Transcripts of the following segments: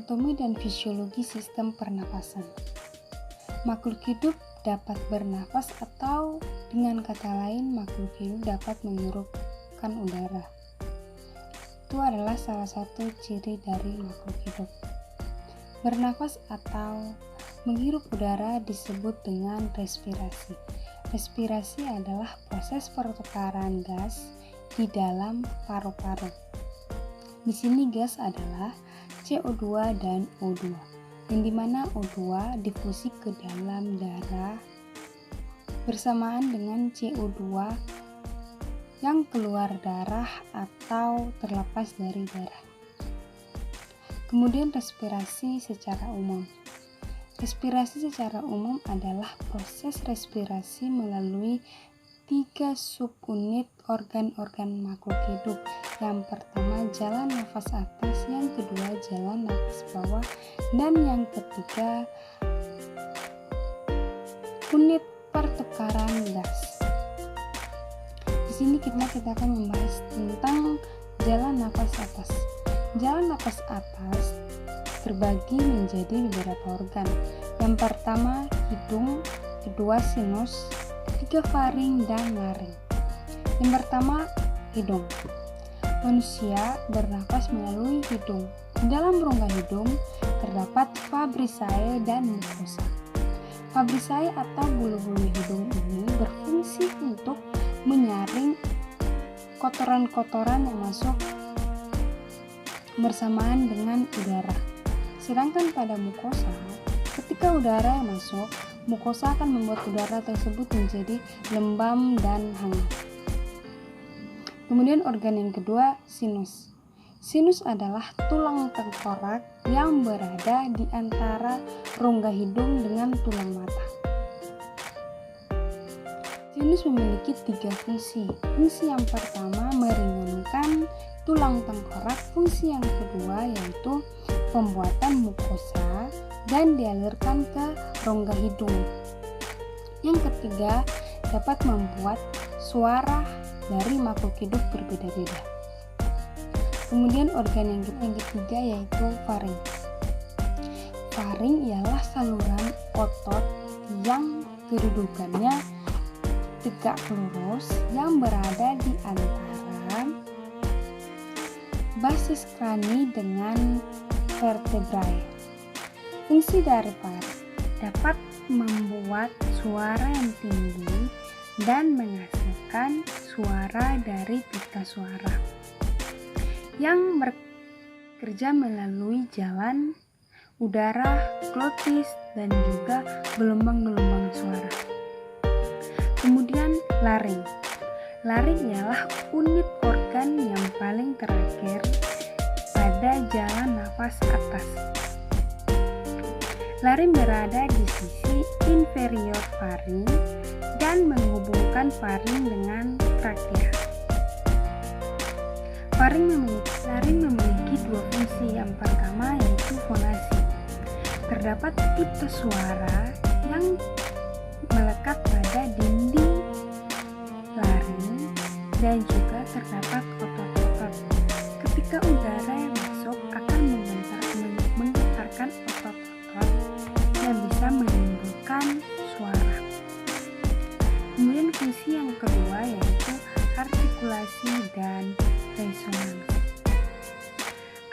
Anatomi dan fisiologi sistem pernapasan. Makhluk hidup dapat bernafas atau dengan kata lain makhluk hidup dapat menghirupkan udara. Itu adalah salah satu ciri dari makhluk hidup. Bernafas atau menghirup udara disebut dengan respirasi. Respirasi adalah proses pertukaran gas di dalam paru-paru. Di sini gas adalah CO2 dan O2, yang dimana O2 difusi ke dalam darah bersamaan dengan CO2 yang keluar darah atau terlepas dari darah. Kemudian respirasi secara umum. Respirasi secara umum adalah proses respirasi melalui 3 subunit organ-organ makhluk hidup. Yang pertama jalan nafas atas, yang kedua jalan nafas bawah, dan yang ketiga unit pertukaran gas. Di sini kita akan membahas tentang jalan nafas atas. Jalan nafas atas terbagi menjadi beberapa organ. Yang pertama hidung, kedua sinus, ketiga faring dan laring. Yang pertama hidung. Manusia bernafas melalui hidung. Di dalam rongga hidung terdapat fabricae dan mucosa. Fabricae atau bulu-bulu hidung ini berfungsi untuk menyaring kotoran-kotoran yang masuk bersamaan dengan udara. Sedangkan pada mukosa, ketika udara yang masuk, mukosa akan membuat udara tersebut menjadi lembab dan hangat. Kemudian organ yang kedua, sinus. Sinus adalah tulang tengkorak yang berada di antara rongga hidung dengan tulang mata. Sinus memiliki 3 fungsi. Fungsi yang pertama meringankan tulang tengkorak. Fungsi yang kedua yaitu pembuatan mukosa dan dialirkan ke rongga hidung. Yang ketiga, dapat membuat suara dari makhluk hidup berbeda-beda. Kemudian organ yang ketiga yaitu faring. Faring ialah saluran otot yang kedudukannya tegak lurus yang berada di antara basis krani dengan vertebrae. Fungsi dari faring dapat membuat suara yang tinggi dan menghasilkan suara dari pita suara yang bekerja melalui jalan udara, glotis, dan juga gelombang-gelombang suara. Kemudian laring. Laring ialah unit organ yang paling terakhir pada jalan nafas atas. Laring berada di sisi inferior faring dan menghubungkan faring dengan trakea. Laring memiliki 2 fungsi. Yang pertama yaitu fonasi. Terdapat pita suara yang melekat pada dinding laring dan juga terdapat otot-otot. Ketika udara yang masuk akan menggetarkan otot-otot yang bisa menimbulkan suara. Kemudian fungsi yang kedua yaitu artikulasi dan resonansi.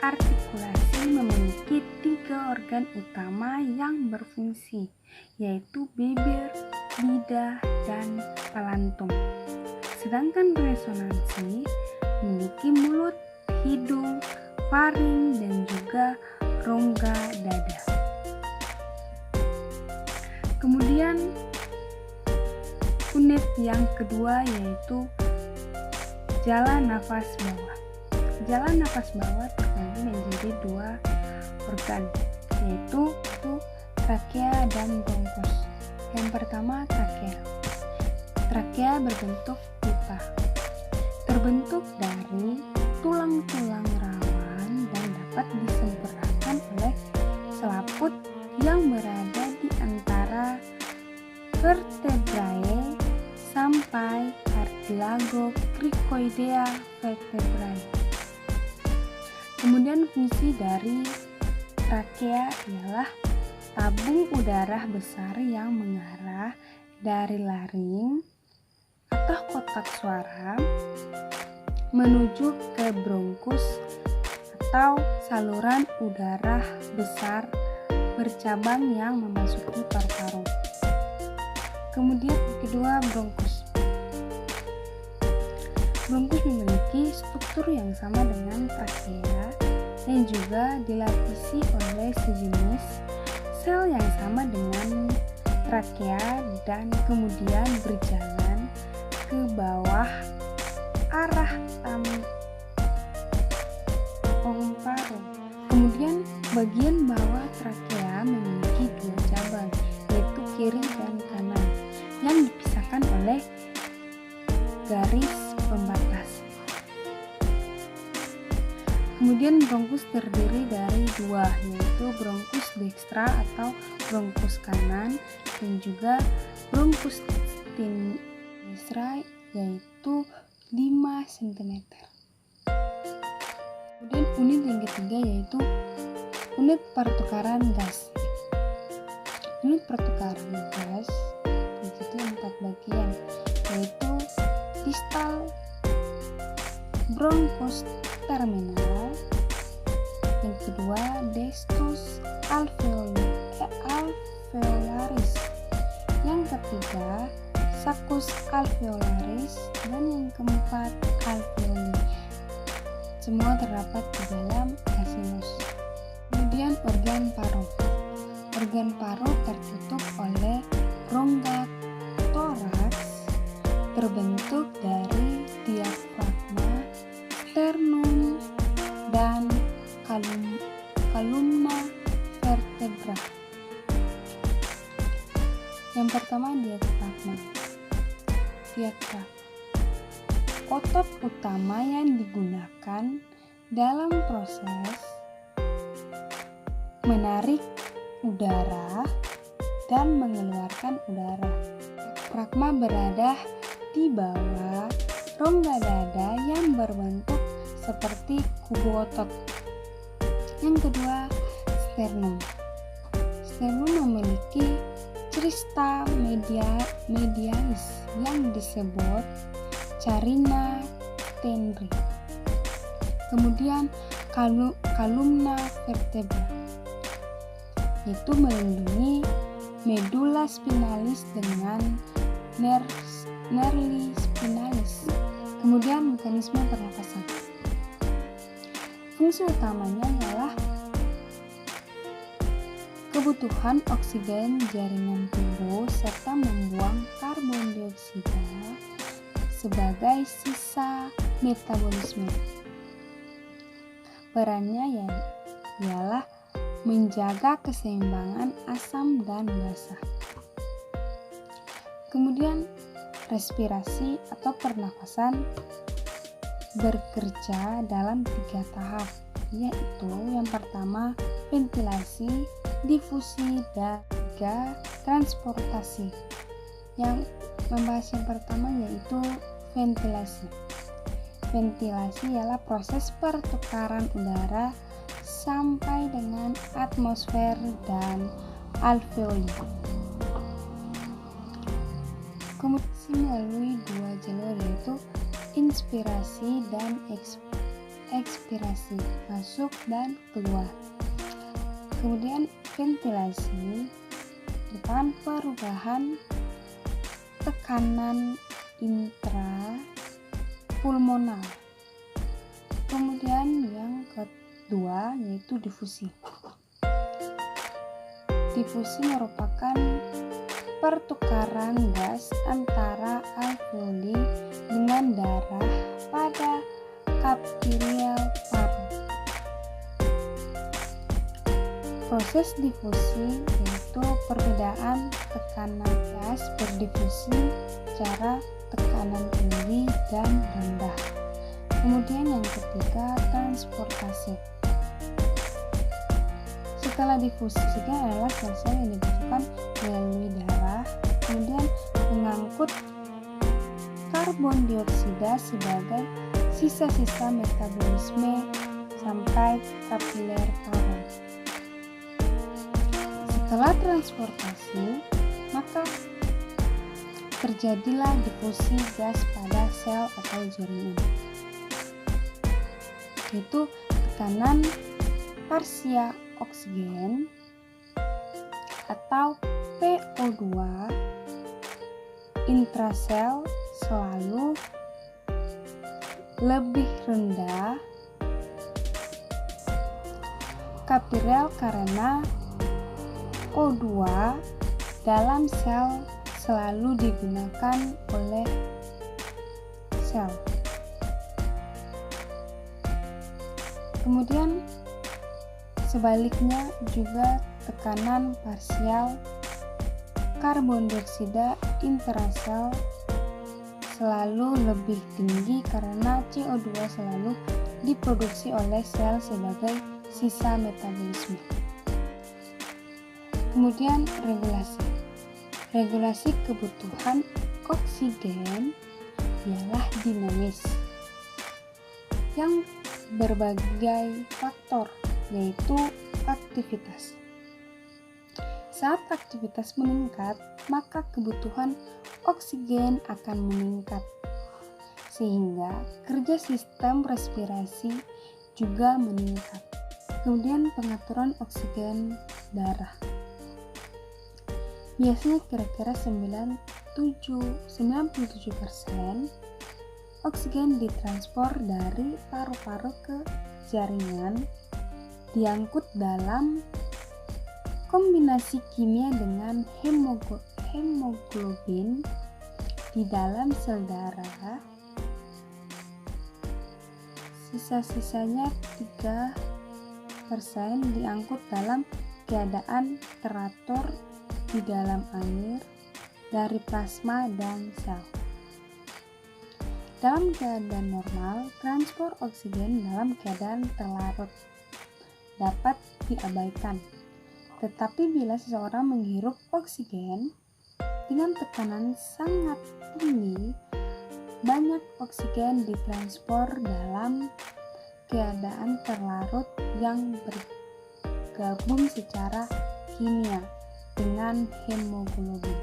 Artikulasi memiliki 3 organ utama yang berfungsi, yaitu bibir, lidah, dan palantum. Sedangkan resonansi memiliki mulut, hidung, faring, dan juga rongga dada. Kemudian unit yang kedua yaitu jalan nafas bawah. Jalan nafas bawah terbagi menjadi 2 organ, yaitu trakea dan bronkus. Yang pertama trakea. Trakea berbentuk pipa. Terbentuk dari tulang-tulang rawan dan dapat disempurnakan oleh selaput yang berada di antara vertebrae sampai cartilago cricoidea vertebrae. Kemudian fungsi dari Trakea ialah tabung udara besar yang mengarah dari laring atau kotak suara menuju ke bronkus atau saluran udara besar bercabang yang memasuki paru-paru. Kemudian kedua, bronkus. Bronkus memiliki struktur yang sama dengan trakea dan juga dilapisi oleh sejenis sel yang sama dengan trakea dan kemudian berjalan ke bawah arah tampung paru. Kemudian bagian bawah trakea memiliki dua cabang, yaitu kiri dan kanan, yang dipisahkan oleh garis pembatas. Kemudian bronkus terdiri dari dua, yaitu bronkus dekstra atau bronkus kanan dan juga bronkus sinistra, yaitu 5 cm. Kemudian unit yang ketiga yaitu unit pertukaran gas. Unit pertukaran gas itu 4 bagian, yaitu distal bronkus terminal, yang kedua destus alveolaris, yang ketiga saccus alveolaris, dan yang keempat alveoli. Semua terdapat di dalam asinus. Kemudian organ paru. Organ paru tertutup oleh rongga toraks terbentuk dari diafragma, sternum, dan kolumna vertebra. Yang pertama, diafragma. Otot utama yang digunakan dalam proses menarik udara dan mengeluarkan udara. Diafragma berada di bawah rongga dada yang berbentuk seperti kubu otot. Yang kedua, sternum. Sternum memiliki crista medialis yang disebut carina tendri. Kemudian kolumna vertebra, itu melindungi medula spinalis dengan nerli spinalis. Kemudian mekanisme pernapasan. Fungsi utamanya ialah kebutuhan oksigen jaringan tubuh serta membuang karbon dioksida sebagai sisa metabolisme. Perannya ialah menjaga keseimbangan asam dan basa. Kemudian respirasi atau pernafasan bekerja dalam 3 tahap, yaitu yang pertama ventilasi, difusi, dan transportasi. Yang membahas yang pertama yaitu ventilasi. Ventilasi ialah proses pertukaran udara sampai dengan atmosfer dan alveoli. Komunikasi melalui 2 jalur, yaitu inspirasi dan ekspirasi, masuk dan keluar. Kemudian ventilasi merupakan perubahan tekanan intrapulmonal. Kemudian yang kedua yaitu difusi. Difusi merupakan pertukaran gas antara alveoli dengan darah pada kapilier paru. Proses difusi yaitu perbedaan tekanan gas berdifusi secara tekanan tinggi dan rendah. Kemudian yang ketiga, transportasi. Setelah difusi adalah sel-sel yang dibutuhkan melalui darah, kemudian mengangkut karbon dioksida sebagai sisa-sisa metabolisme sampai kapiler paru. Setelah transportasi, maka terjadilah difusi gas pada sel atau jaringan, yaitu tekanan parsial oksigen atau PO2 intrasel selalu lebih rendah kapirel karena O2 dalam sel selalu digunakan oleh sel. Kemudian sebaliknya juga tekanan parsial karbon dioksida intrasel selalu lebih tinggi karena CO2 selalu diproduksi oleh sel sebagai sisa metabolisme. Kemudian regulasi kebutuhan oksigen ialah dinamis yang berbagai faktor, yaitu aktivitas. Saat aktivitas meningkat, maka kebutuhan oksigen akan meningkat, sehingga kerja sistem respirasi juga meningkat. Kemudian pengaturan oksigen darah. Biasanya kira-kira 97% oksigen ditransfer dari paru-paru ke jaringan, diangkut dalam kombinasi kimia dengan hemoglobin di dalam sel darah. Sisa-sisanya 3% diangkut dalam keadaan teratur di dalam air dari plasma dan sel. Dalam keadaan normal, transport oksigen dalam keadaan terlarut dapat diabaikan. Tetapi bila seseorang menghirup oksigen dengan tekanan sangat tinggi, banyak oksigen ditransfer dalam keadaan terlarut yang bergabung secara kimia dengan hemoglobin.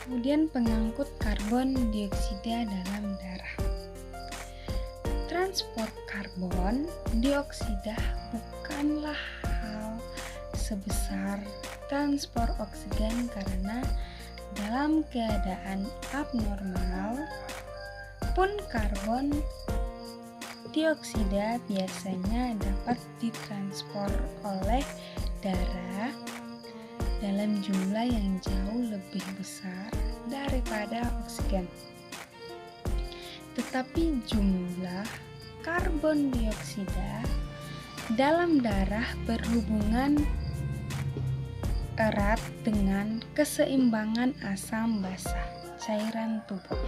Kemudian pengangkut karbon dioksida dalam darah. Transport karbon dioksida bukanlah hal sebesar transport oksigen karena dalam keadaan abnormal pun karbon dioksida biasanya dapat ditransfer oleh darah dalam jumlah yang jauh lebih besar daripada oksigen. Tetapi jumlah karbon dioksida dalam darah berhubungan erat dengan keseimbangan asam basa cairan tubuh.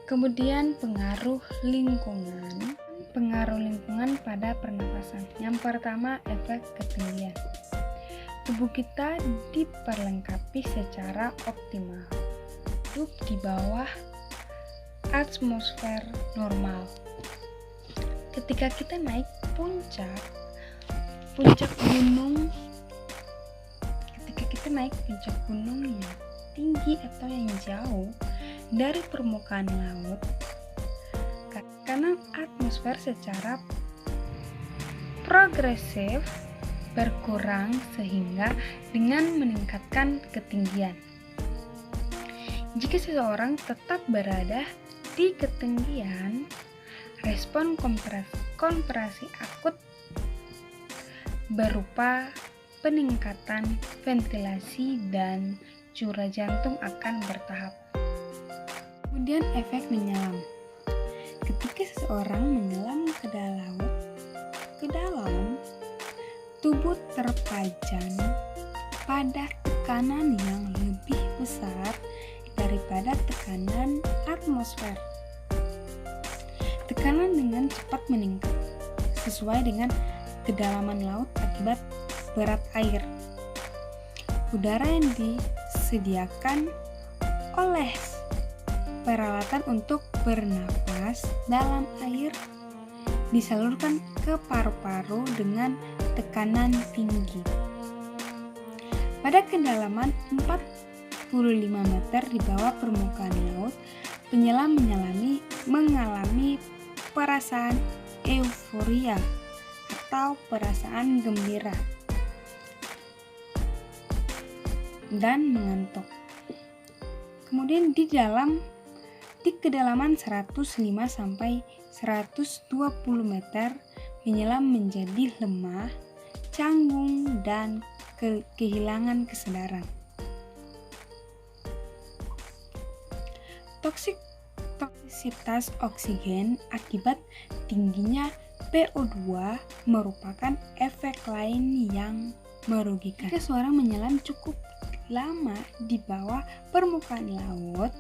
Kemudian pengaruh lingkungan pada pernapasan. Yang pertama, efek ketinggian. Tubuh kita diperlengkapi secara optimal hidup di bawah atmosfer normal. Ketika kita naik puncak gunung, yang tinggi atau yang jauh dari permukaan laut, karena atmosfer secara progresif berkurang sehingga dengan meningkatkan ketinggian. Jika seseorang tetap berada di ketinggian, respon kompresi akut berupa peningkatan ventilasi dan cura jantung akan bertahap. Kemudian efek menyelam. Ketika seseorang menyelam ke dalam, tubuh terpajan pada tekanan yang lebih besar daripada tekanan atmosfer. Tekanan dengan cepat meningkat sesuai dengan kedalaman laut akibat berat air. Udara yang disediakan oleh peralatan untuk bernapas dalam air disalurkan ke paru-paru dengan tekanan tinggi. Pada kedalaman 45 meter di bawah permukaan laut, penyelam mengalami perasaan euforia atau perasaan gembira dan mengantuk. Kemudian di kedalaman 105 sampai 120 meter, penyelam menjadi lemah, canggung, dan kehilangan kesadaran. Toksisitas oksigen akibat tingginya PO2 merupakan efek lain yang merugikan. Jika seorang menyelam cukup lama di bawah permukaan laut,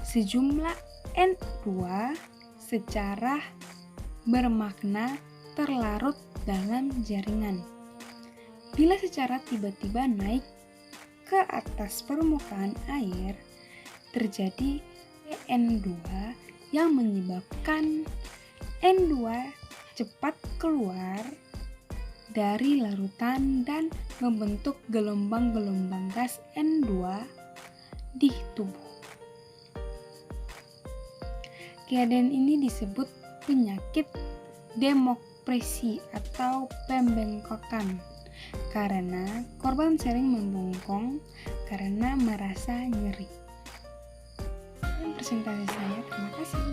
sejumlah N2 secara bermakna terlarut dalam jaringan. Bila secara tiba-tiba naik ke atas permukaan air, terjadi N2 yang menyebabkan N2 cepat keluar dari larutan dan membentuk gelombang-gelombang gas N2 di tubuh. Keadaan ini disebut penyakit demopresi atau pembengkokan, karena korban sering membungkuk karena merasa nyeri. Presentasi saya, terima kasih.